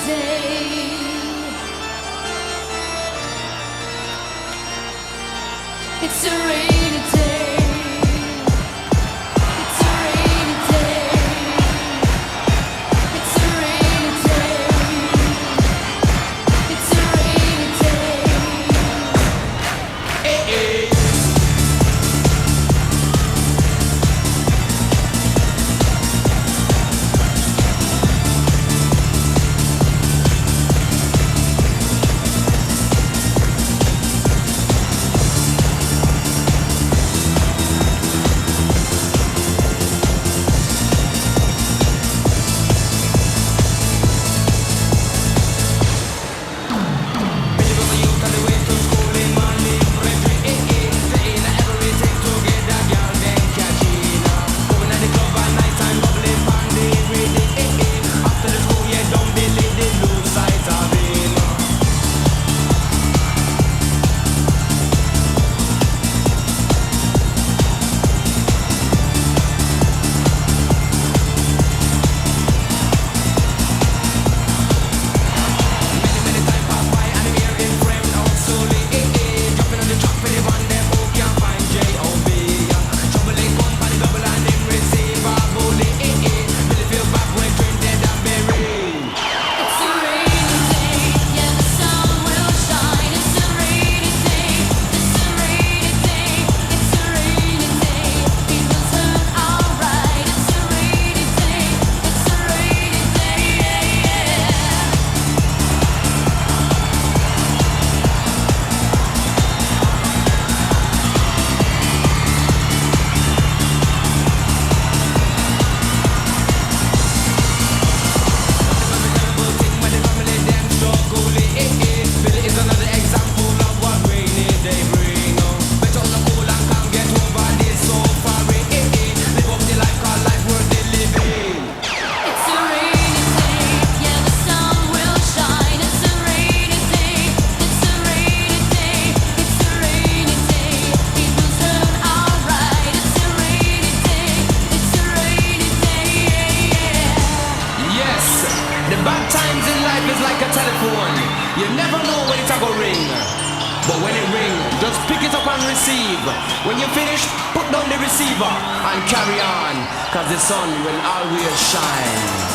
day. It's a rainy day. It's a rainy day. It's a rainy day. It's a rainy day. Hey, hey. Bad times in life is like a telephone. You never know when it's a go ring. But when it ring, just pick it up and receive. When you finish, put down the receiver and carry on. Cause the sun will always shine.